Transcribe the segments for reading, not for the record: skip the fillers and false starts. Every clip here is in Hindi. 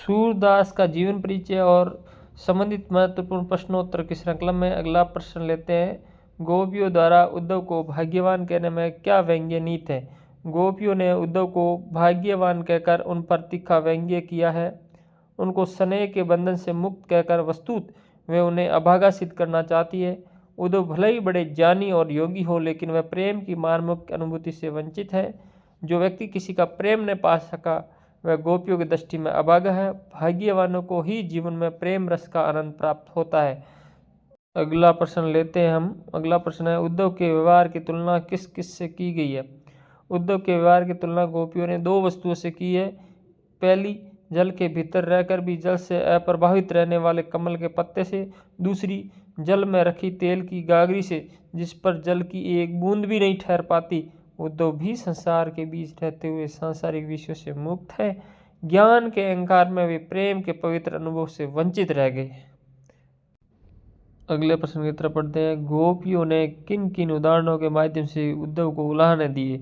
सूरदास का जीवन परिचय और संबंधित महत्वपूर्ण प्रश्नोत्तर की श्रृंखला में अगला प्रश्न लेते हैं। गोपियों द्वारा उद्धव को भाग्यवान कहने में क्या व्यंग्य नीत है? गोपियों ने उद्धव को भाग्यवान कहकर उन पर तीखा व्यंग्य किया है। उनको स्नेह के बंधन से मुक्त कहकर वस्तुत वे उन्हें अभागा सिद्ध करना चाहती है। उद्धव भले ही बड़े ज्ञानी और योगी हो, लेकिन वह प्रेम की मार्मिक अनुभूति से वंचित है। जो व्यक्ति किसी का प्रेम न पा सका वह गोपियों की दृष्टि में अभागा है। भाग्यवानों को ही जीवन में प्रेम रस का आनंद प्राप्त होता है। अगला प्रश्न लेते हैं हम। अगला प्रश्न है, उद्धव के व्यवहार की तुलना किस किस से की गई है? उद्धव के व्यवहार की तुलना गोपियों ने दो वस्तुओं से की है। पहली, जल के भीतर रहकर भी जल से अप्रभावित रहने वाले कमल के पत्ते से। दूसरी, जल में रखी तेल की गागरी से, जिस पर जल की एक बूंद भी नहीं ठहर पाती। उद्धव भी संसार के बीच रहते हुए सांसारिक विषयों से मुक्त है। ज्ञान के अहंकार में वे प्रेम के पवित्र अनुभव से वंचित रह गए। अगले प्रश्न की तरफ पढ़ते हैं। गोपियों ने किन किन उदाहरणों के माध्यम से उद्धव को उलाहने दिए?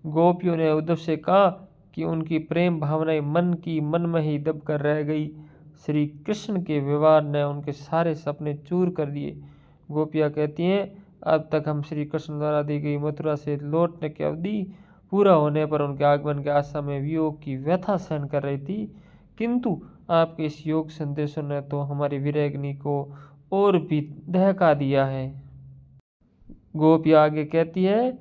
गोपियों ने उद्धव से कहा कि उनकी प्रेम भावनाएं मन की मन में ही दब कर रह गई। श्री कृष्ण के व्यवहार ने उनके सारे सपने चूर कर दिए। गोपियाँ कहती हैं, अब तक हम श्री कृष्ण द्वारा दी गई मथुरा से लौटने की अवधि पूरा होने पर उनके आगमन के आशा में वियोग की व्यथा सहन कर रही थी, किंतु आपके इस योग संदेशों ने तो हमारी विरहग्नि को और भी दहका दिया है। गोपियाँ आगे कहती है,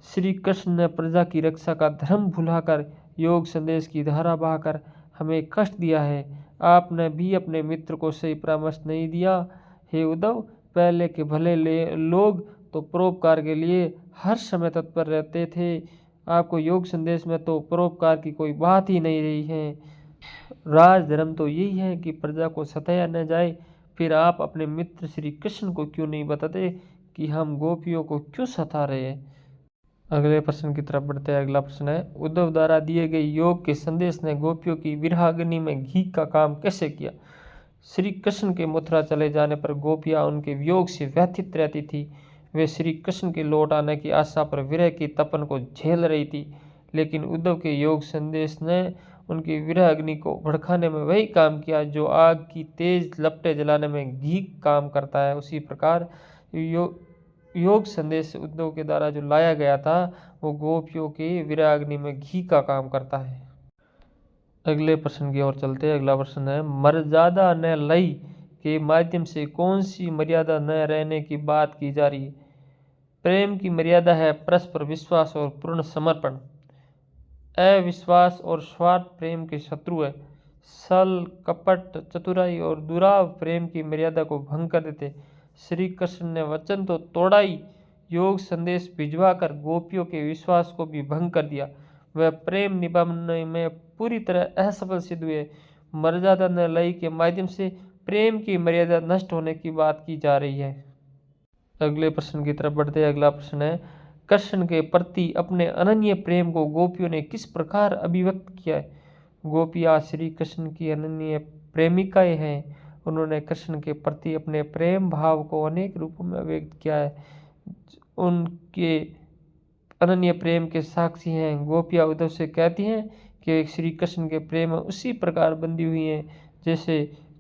श्री कृष्ण ने प्रजा की रक्षा का धर्म भुलाकर योग संदेश की धारा बहाकर हमें कष्ट दिया है। आपने भी अपने मित्र को सही परामर्श नहीं दिया। हे उद्धव, पहले के भले लोग तो परोपकार के लिए हर समय तत्पर रहते थे। आपको योग संदेश में तो परोपकार की कोई बात ही नहीं रही है। राज धर्म तो यही है कि प्रजा को सताया न जाए। फिर आप अपने मित्र श्री कृष्ण को क्यों नहीं बताते कि हम गोपियों को क्यों सता रहे हैं? अगले प्रश्न की तरफ बढ़ते हैं। अगला प्रश्न है, उद्धव द्वारा दिए गए योग के संदेश ने गोपियों की विरहाग्नि में घी का काम कैसे किया? श्री कृष्ण के मथुरा चले जाने पर गोपियाँ उनके वियोग से व्यथित रहती थी। वे श्री कृष्ण के लौट आने की आशा पर विरह की तपन को झेल रही थी, लेकिन उद्धव के योग संदेश ने उनकी विरह अग्नि को भड़काने में वही काम किया जो आग की तेज लपटें जलाने में घी काम करता है। उसी प्रकार योग संदेश उद्धव के द्वारा जो लाया गया था वो गोपियों के विरह अग्नि में घी का काम करता है। अगले प्रश्न की ओर चलते हैं। अगला प्रश्न है, मर्यादा न लय के माध्यम से कौन सी मर्यादा न रहने की बात की जा रही है? प्रेम की मर्यादा है परस्पर विश्वास और पूर्ण समर्पण। अविश्वास और स्वार्थ प्रेम के शत्रु है। छल, कपट, चतुराई और दुराव प्रेम की मर्यादा को भंग कर देते। श्री कृष्ण ने वचन तो तोड़ा ही, योग संदेश भिजवा कर गोपियों के विश्वास को भी भंग कर दिया। वह प्रेम निभाने में पूरी तरह असफल सिद्ध हुए। मर्यादा न लय के माध्यम से प्रेम की मर्यादा नष्ट होने की बात की जा रही है। अगले प्रश्न की तरफ बढ़ते हैं। अगला प्रश्न है, कृष्ण के प्रति अपने अनन्य प्रेम को गोपियों ने किस प्रकार अभिव्यक्त किया है? गोपियाँ श्री कृष्ण की अनन्य प्रेमिकाएं हैं। उन्होंने कृष्ण के प्रति अपने प्रेम भाव को अनेक रूपों में व्यक्त किया है। उनके अनन्य प्रेम के साक्षी हैं। गोपियाँ उद्धव से कहती हैं कि श्री कृष्ण के प्रेम में उसी प्रकार बंधी हुई हैं जैसे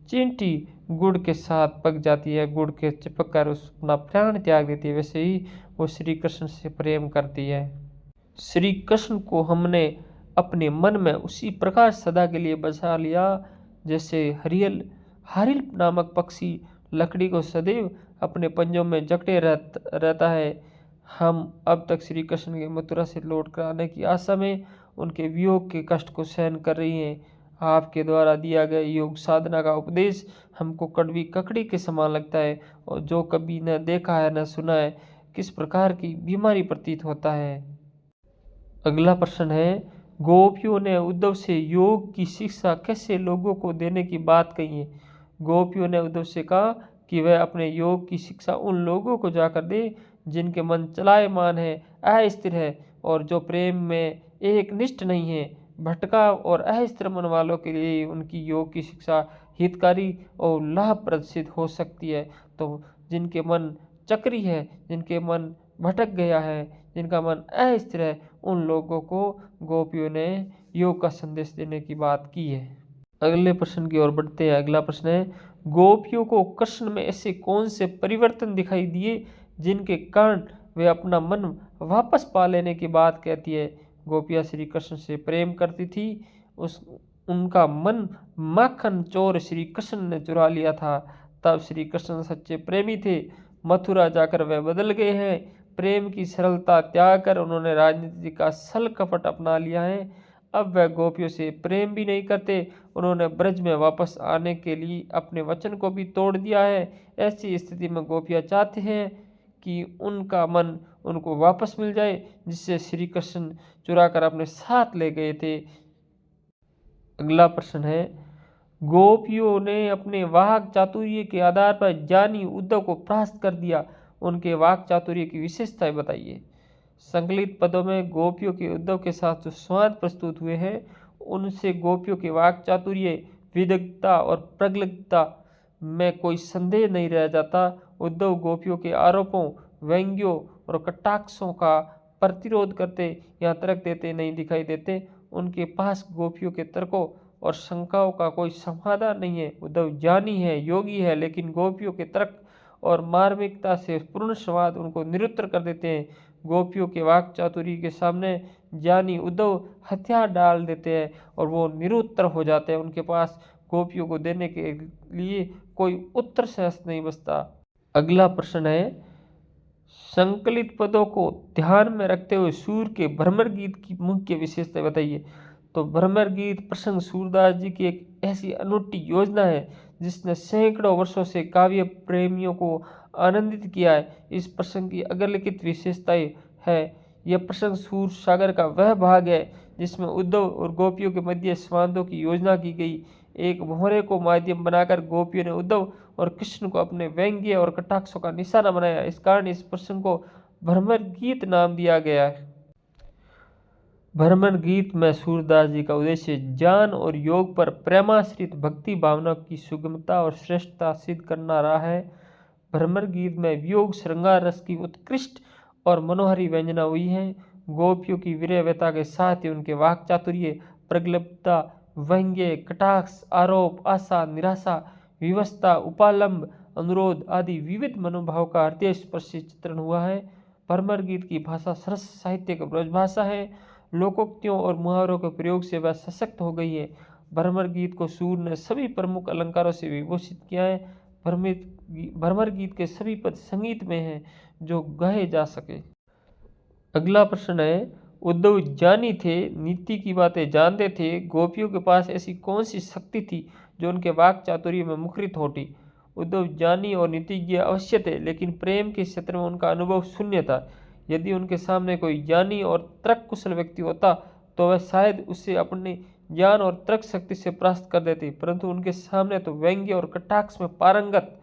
चींटी गुड़ के साथ पक जाती है, गुड़ के चिपक कर अपना प्राण त्याग देती है, वैसे ही वो श्री कृष्ण से प्रेम करती है। श्री कृष्ण को हमने अपने मन में उसी प्रकार सदा के लिए बसा लिया जैसे हरिल नामक पक्षी लकड़ी को सदैव अपने पंजों में जकड़े रहता है। हम अब तक श्री कृष्ण के मथुरा से लौट कर आने की आशा में उनके वियोग के कष्ट को सहन कर रही हैं। आपके द्वारा दिया गया योग साधना का उपदेश हमको कड़वी ककड़ी के समान लगता है, और जो कभी न देखा है न सुना है किस प्रकार की बीमारी प्रतीत होता है। अगला प्रश्न है, गोपियों ने उद्धव से योग की शिक्षा कैसे लोगों को देने की बात कही है? गोपियों ने उद्धव से कहा कि वह अपने योग की शिक्षा उन लोगों को जाकर दे जिनके मन चलायमान है, अस्थिर है और जो प्रेम में एक निष्ठ नहीं है। भटका और अस्थिर मन वालों के लिए उनकी योग की शिक्षा हितकारी और लाभप्रद सिद्ध हो सकती है। तो जिनके मन चक्री है, जिनके मन भटक गया है, जिनका मन अस्थिर है, उन लोगों को गोपियों ने योग का संदेश देने की बात की है। अगले प्रश्न की ओर बढ़ते हैं। अगला प्रश्न है, गोपियों को कृष्ण में ऐसे कौन से परिवर्तन दिखाई दिए जिनके कारण वे अपना मन वापस पा लेने की बात कहती है। गोपियाँ श्री कृष्ण से प्रेम करती थी, उस उनका मन माखन चोर श्री कृष्ण ने चुरा लिया था। तब श्री कृष्ण सच्चे प्रेमी थे, मथुरा जाकर वे बदल गए हैं। प्रेम की सरलता त्याग कर उन्होंने राजनीति का छल कपट अपना लिया है। अब वह गोपियों से प्रेम भी नहीं करते, उन्होंने ब्रज में वापस आने के लिए अपने वचन को भी तोड़ दिया है। ऐसी स्थिति में गोपियाँ चाहते हैं कि उनका मन उनको वापस मिल जाए, जिससे श्री कृष्ण चुरा कर अपने साथ ले गए थे। अगला प्रश्न है, गोपियों ने अपने वाक चातुर्य के आधार पर ज्ञानी उद्धव को परास्त कर दिया, उनके वाक चातुर्य की विशेषताएं बताइए। संकलित पदों में गोपियों के उद्धव के साथ जो संवाद प्रस्तुत हुए हैं, उनसे गोपियों के वाक चातुर्य, विदग्धता और प्रगल्भता में कोई संदेह नहीं रह जाता। उद्धव गोपियों के आरोपों, व्यंग्यों और कटाक्षों का प्रतिरोध करते या तर्क देते नहीं दिखाई देते। उनके पास गोपियों के तर्कों और शंकाओं का कोई समाधान नहीं है। उद्धव ज्ञानी है, योगी है, लेकिन गोपियों के तर्क और मार्मिकता से पूर्ण संवाद उनको निरुत्तर कर देते हैं। गोपियों के वाक चातुर्य के सामने ज्ञानी उद्धव हथियार डाल देते हैं और वो निरुत्तर हो जाते हैं। उनके पास गोपियों को देने के लिए कोई उत्तर सहज नहीं बचता। अगला प्रश्न है, संकलित पदों को ध्यान में रखते हुए सूर के भ्रमर गीत की मुख्य विशेषता बताइए। तो भ्रमर गीत प्रसंग सूरदास जी की एक ऐसी अनूठी योजना है जिसने सैकड़ों वर्षों से काव्य प्रेमियों को आनंदित किया है। इस प्रसंग की अग्रलिखित विशेषताएं है, यह प्रसंग सूर सागर का वह भाग है जिसमें उद्धव और गोपियों के मध्य संवादों की योजना की गई। एक मोहरे को माध्यम बनाकर गोपियों ने उद्धव और कृष्ण को अपने व्यंग्य और कटाक्षों का निशाना बनाया। इस कारण इस प्रसंग को भ्रमर गीत नाम दिया गया है। भ्रमर गीत में सूरदास जी का उद्देश्य ज्ञान और योग पर प्रेमाश्रित भक्ति भावना की सुगमता और श्रेष्ठता सिद्ध करना रहा है। भ्रमर गीत में वियोग श्रृंगार रस की उत्कृष्ट और मनोहरी व्यंजना हुई है। गोपियों की वीर्य व्यथा के साथ ही उनके वाक चातुर्य, प्रगल्भता, व्यंग्य, कटाक्ष, आरोप, आशा, निराशा, विवशता, उपालंब, अनुरोध आदि विविध मनोभाव का हृदय स्पर्शी चित्रण हुआ है। भ्रमर गीत की भाषा सरस साहित्य की ब्रजभाषा है। लोकोक्तियों और मुहावरों के प्रयोग से वह सशक्त हो गई है। भ्रमर गीत को सूर ने सभी प्रमुख अलंकारों से विभूषित किया है। भ्रमर गीत के सभी पद संगीत में हैं जो गाए जा सके। अगला प्रश्न है, उद्धव ज्ञानी थे, नीति की बातें जानते थे, गोपियों के पास ऐसी कौन सी शक्ति थी जो उनके वाक चातुर्य में मुखरित होती। उद्धव ज्ञानी और नीतिज्ञ अवश्य थे, लेकिन प्रेम के क्षेत्र में उनका अनुभव शून्य था। यदि उनके सामने कोई ज्ञानी और तर्क कुशल व्यक्ति होता तो वह शायद उससे अपने ज्ञान और तर्क शक्ति से परास्त कर देते, परंतु उनके सामने तो व्यंग्य और कटाक्ष में पारंगत,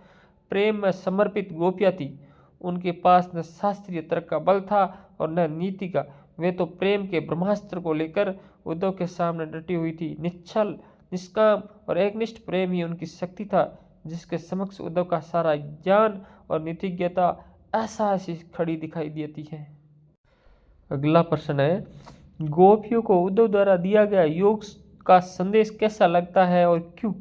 प्रेम में समर्पित गोपियाँ थी। उनके पास न शास्त्रीय तर्क का बल था और न नीति का। वे तो प्रेम के ब्रह्मास्त्र को लेकर उद्धव के सामने डटी हुई थी। निश्चल, निष्काम और एकनिष्ठ प्रेम ही उनकी शक्ति था, जिसके समक्ष उद्धव का सारा ज्ञान और नीतिज्ञता ऐसी खड़ी दिखाई देती है। अगला प्रश्न है, गोपियों को उद्धव द्वारा दिया गया योग का संदेश कैसा लगता है और क्यों।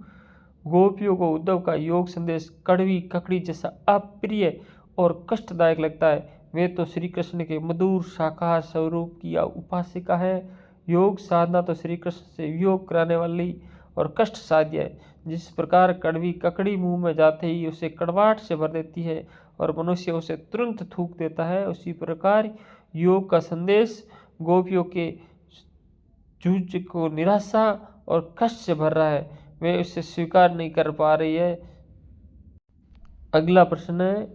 गोपियों को उद्धव का योग संदेश कड़वी ककड़ी जैसा अप्रिय और कष्टदायक लगता है। वे तो श्री कृष्ण के मधुर साकार स्वरूप की उपासिका है। योग साधना तो श्री कृष्ण से योग कराने वाली और कष्ट साध्य है। जिस प्रकार कड़वी ककड़ी मुंह में जाते ही उसे कड़वाहट से भर देती है और मनुष्य उसे तुरंत थूक देता है, उसी प्रकार योग का संदेश गोपियों के जूझ को निराशा और कष्ट से भर रहा है। वे उसे स्वीकार नहीं कर पा रही है। अगला प्रश्न है,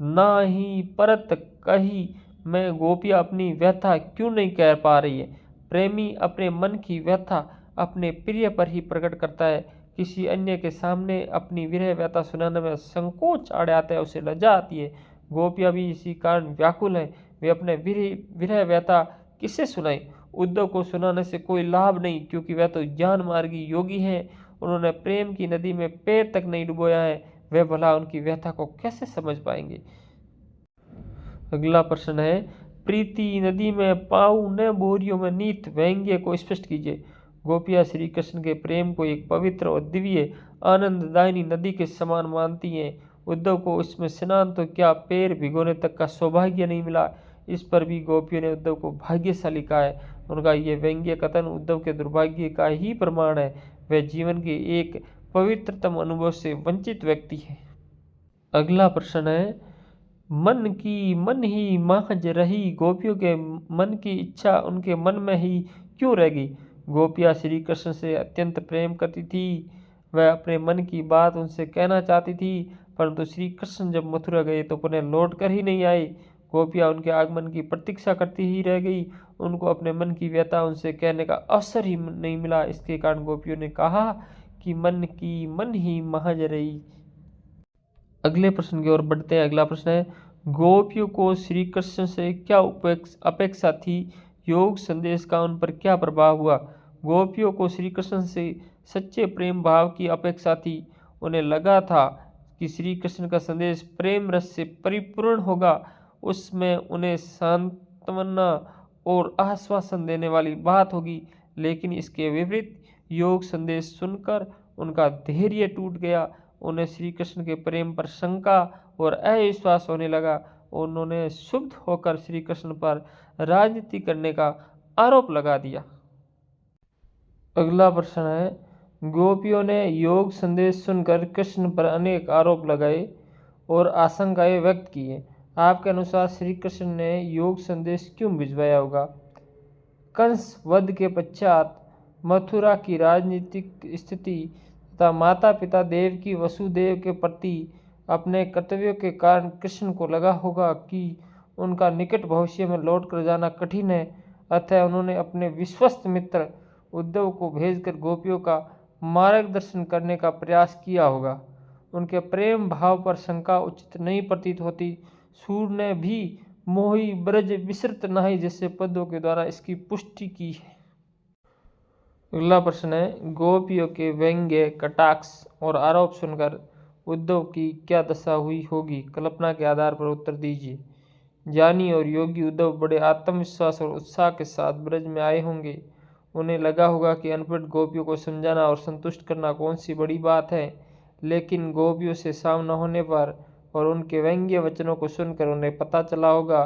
ना ही परत कही मैं गोपियाँ अपनी व्यथा क्यों नहीं कह पा रही है। प्रेमी अपने मन की व्यथा अपने प्रिय पर ही प्रकट करता है। किसी अन्य के सामने अपनी विरह व्यथा सुनाने में संकोच आड़े आता है, उसे लज्जा आती है। गोपियाँ भी इसी कारण व्याकुल हैं। वे अपने विरह व्यथा किसे सुनाई। उद्धव को सुनाने से कोई लाभ नहीं, क्योंकि वह तो ज्ञान मार्गी योगी हैं। उन्होंने प्रेम की नदी में पैर तक नहीं डुबोया है, वे भला उनकी व्यथा को कैसे समझ पाएंगे। अगला प्रश्न है, प्रीति नदी में पाऊ न बोरियों में नीत व्यंग्य को स्पष्ट कीजिए। गोपियाँ श्री कृष्ण के प्रेम को एक पवित्र और दिव्य आनंददायिनी नदी के समान मानती हैं। उद्धव को इसमें स्नान तो क्या, पैर भिगोने तक का सौभाग्य नहीं मिला। इस पर भी गोपियों ने उद्धव को भाग्यशाली कहा है। उनका ये व्यंग्य कथन उद्धव के दुर्भाग्य का ही प्रमाण है। वह जीवन के एक पवित्रतम अनुभव से वंचित व्यक्ति है। अगला प्रश्न है, मन ही महज रही, गोपियों के मन की इच्छा उनके मन में ही क्यों रह गई। गोपियाँ श्री कृष्ण से अत्यंत प्रेम करती थी। वह अपने मन की बात उनसे कहना चाहती थी, परंतु श्री कृष्ण जब मथुरा गए तो पुनः लौट कर ही नहीं आए। गोपियाँ उनके आगमन की प्रतीक्षा करती ही रह गई। उनको अपने मन की व्यथा उनसे कहने का अवसर ही नहीं मिला। इसके कारण गोपियों ने कहा कि मन ही महज रही। अगले प्रश्न की ओर बढ़ते हैं। अगला प्रश्न है, गोपियों को श्री कृष्ण से क्या अपेक्षा थी, योग संदेश का उन पर क्या प्रभाव हुआ। गोपियों को श्री कृष्ण से सच्चे प्रेम भाव की अपेक्षा थी। उन्हें लगा था कि श्री कृष्ण का संदेश प्रेम रस से परिपूर्ण होगा। उसमें उन्हें सांत्वना और आश्वासन देने वाली बात होगी। लेकिन इसके विपरीत योग संदेश सुनकर उनका धैर्य टूट गया। उन्हें श्री कृष्ण के प्रेम पर शंका और अविश्वास होने लगा। उन्होंने क्षुब्ध होकर श्री कृष्ण पर राजनीति करने का आरोप लगा दिया। अगला प्रश्न है, गोपियों ने योग संदेश सुनकर कृष्ण पर अनेक आरोप लगाए और आशंकाएं व्यक्त की। आपके अनुसार श्री कृष्ण ने योग संदेश क्यों भिजवाया होगा। कंस वध के पश्चात मथुरा की राजनीतिक स्थिति तथा माता पिता देवकी वसुदेव के प्रति अपने कर्तव्यों के कारण कृष्ण को लगा होगा कि उनका निकट भविष्य में लौट कर जाना कठिन है। अतः उन्होंने अपने विश्वस्त मित्र उद्धव को भेजकर गोपियों का मार्गदर्शन करने का प्रयास किया होगा। उनके प्रेम भाव पर शंका उचित नहीं प्रतीत होती। सूर ने भी मोही ब्रज विसृत नाही जैसे पदों के द्वारा इसकी पुष्टि की है। अगला प्रश्न है, गोपियों के व्यंग्य, कटाक्ष और आरोप सुनकर उद्धव की क्या दशा हुई होगी। कल्पना के आधार पर उत्तर दीजिए। ज्ञानी और योगी उद्धव बड़े आत्मविश्वास और उत्साह के साथ ब्रज में आए होंगे। उन्हें लगा होगा कि अनपढ़ गोपियों को समझाना और संतुष्ट करना कौन सी बड़ी बात है। लेकिन गोपियों से सामना होने पर और उनके व्यंग्य वचनों को सुनकर उन्हें पता चला होगा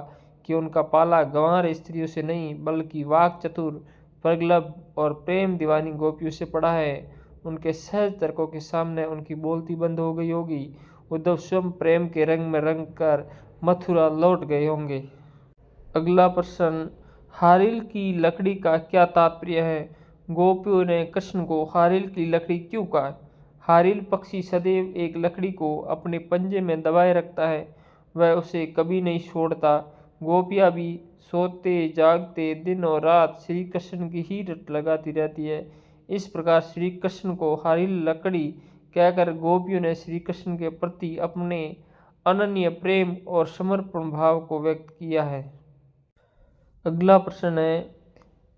कि उनका पाला गंवार स्त्रियों से नहीं बल्कि वाक चतुर, प्रगल्भ और प्रेम दीवानी गोपियों से पड़ा है। उनके सहज तर्कों के सामने उनकी बोलती बंद हो गई होगी। उद्धव स्वयं प्रेम के रंग में रंग कर मथुरा लौट गए होंगे। अगला प्रश्न, हारिल की लकड़ी का क्या तात्पर्य है। गोपियों ने कृष्ण को हारिल की लकड़ी क्यों कहा। हारिल पक्षी सदैव एक लकड़ी को अपने पंजे में दबाए रखता है। वह उसे कभी नहीं छोड़ता। गोपियाँ भी सोते जागते दिन और रात श्री कृष्ण की ही रट लगाती रहती है। इस प्रकार श्री कृष्ण को हारिल लकड़ी कहकर गोपियों ने श्री कृष्ण के प्रति अपने अनन्य प्रेम और समर्पण भाव को व्यक्त किया है। अगला प्रश्न है,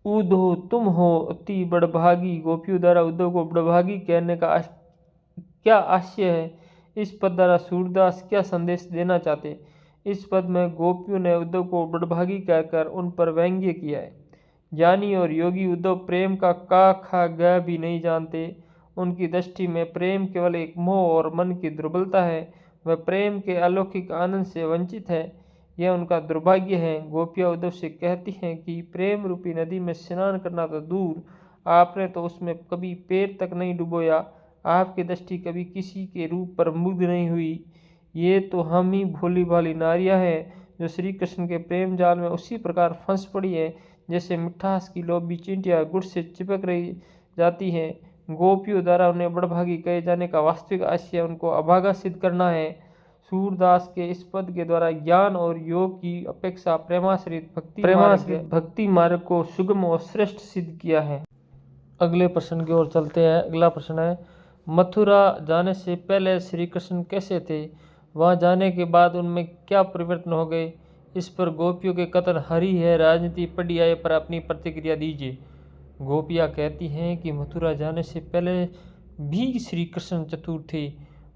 उद्धव तुम हो अति बड़भागी। गोपियों द्वारा उद्धव को बड़भागी कहने का क्या आशय है। इस पद द्वारा सूरदास क्या संदेश देना चाहते। इस पद में गोपियों ने उद्धव को बड़भागी कहकर उन पर व्यंग्य किया है। ज्ञानी और योगी उद्धव प्रेम का खा ग भी नहीं जानते। उनकी दृष्टि में प्रेम केवल एक मोह और मन की दुर्बलता है। वह प्रेम के अलौकिक आनंद से वंचित है। यह उनका दुर्भाग्य है। गोपियाँ उद्धव से कहती हैं कि प्रेम रूपी नदी में स्नान करना तो दूर, आपने तो उसमें कभी पैर तक नहीं डुबोया। आपकी दृष्टि कभी किसी के रूप पर मुग्ध नहीं हुई। ये तो हम ही भोली भाली नारियां हैं जो श्री कृष्ण के प्रेम जाल में उसी प्रकार फंस पड़ी है जैसे मिठास की लोभी चींटियां गुड़ से चिपक रही जाती हैं। गोपियों द्वारा उन्हें बड़भागी कहे जाने का वास्तविक आशय उनको अभागा सिद्ध करना है। सूरदास के इस पद के द्वारा ज्ञान और योग की अपेक्षा प्रेमाश्रित भक्ति मार्ग को सुगम और श्रेष्ठ सिद्ध किया है। अगले प्रश्न की ओर चलते हैं। अगला प्रश्न है, मथुरा जाने से पहले श्री कृष्ण कैसे थे, वहां जाने के बाद उनमें क्या परिवर्तन हो गए। इस पर गोपियों के कथन हरी है राजनीति पड़ी आए पर अपनी प्रतिक्रिया दीजिए। गोपियाँ कहती हैं कि मथुरा जाने से पहले भी श्री कृष्ण चतुर थे।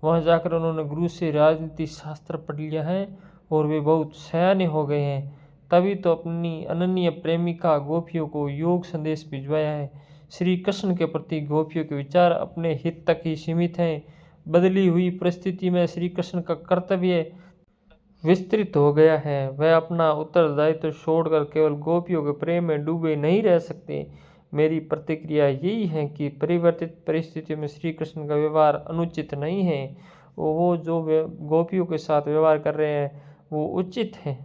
वहां जाकर उन्होंने गुरु से राजनीति शास्त्र पढ़ लिया है और वे बहुत सयाने हो गए हैं। तभी तो अपनी अनन्य प्रेमिका गोपियों को योग संदेश भिजवाया है। श्री कृष्ण के प्रति गोपियों के विचार अपने हित तक ही सीमित हैं। बदली हुई परिस्थिति में श्री कृष्ण का कर्तव्य विस्तृत हो गया है। वह अपना उत्तरदायित्व छोड़कर केवल गोपियों के प्रेम में डूबे नहीं रह सकते। मेरी प्रतिक्रिया यही है कि परिवर्तित परिस्थितियों में श्री कृष्ण का व्यवहार अनुचित नहीं है। वो जो गोपियों के साथ व्यवहार कर रहे हैं वो उचित है।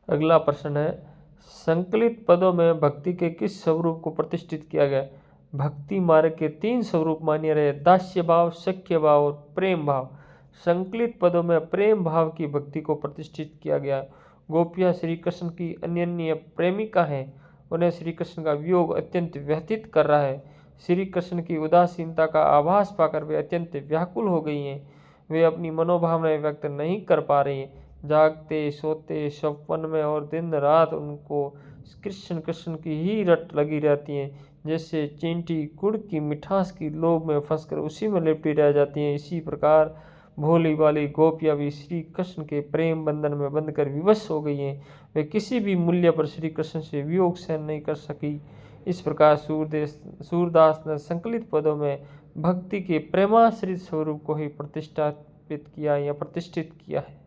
अगला प्रश्न है, संकलित पदों में भक्ति के किस स्वरूप को प्रतिष्ठित किया गया? भक्ति मार्ग के 3 स्वरूप मान्य रहे, दास्य भाव, सख्य भाव और प्रेम भाव। संकलित पदों में प्रेम भाव की भक्ति को प्रतिष्ठित किया गया। गोपियाँ श्री कृष्ण की अनन्य प्रेमिका हैं। उन्हें श्री कृष्ण का वियोग अत्यंत व्यथित कर रहा है। श्री कृष्ण की उदासीनता का आभास पाकर वे अत्यंत व्याकुल हो गई हैं। वे अपनी मनोभावनाएं व्यक्त नहीं कर पा रही हैं। जागते सोते स्वप्न में और दिन रात उनको कृष्ण कृष्ण की ही रट लगी रहती हैं। जैसे चींटी गुड़ की मिठास की लोभ में फंसकर उसी में लिपटी रह जाती हैं, इसी प्रकार भोली भाली गोपियाँ भी श्री कृष्ण के प्रेम बंधन में बंधकर विवश हो गई हैं। वे किसी भी मूल्य पर श्री कृष्ण से वियोग सहन नहीं कर सकी। इस प्रकार सूरदास ने संकलित पदों में भक्ति के प्रेमाश्रित स्वरूप को ही प्रतिष्ठापित किया या प्रतिष्ठित किया है।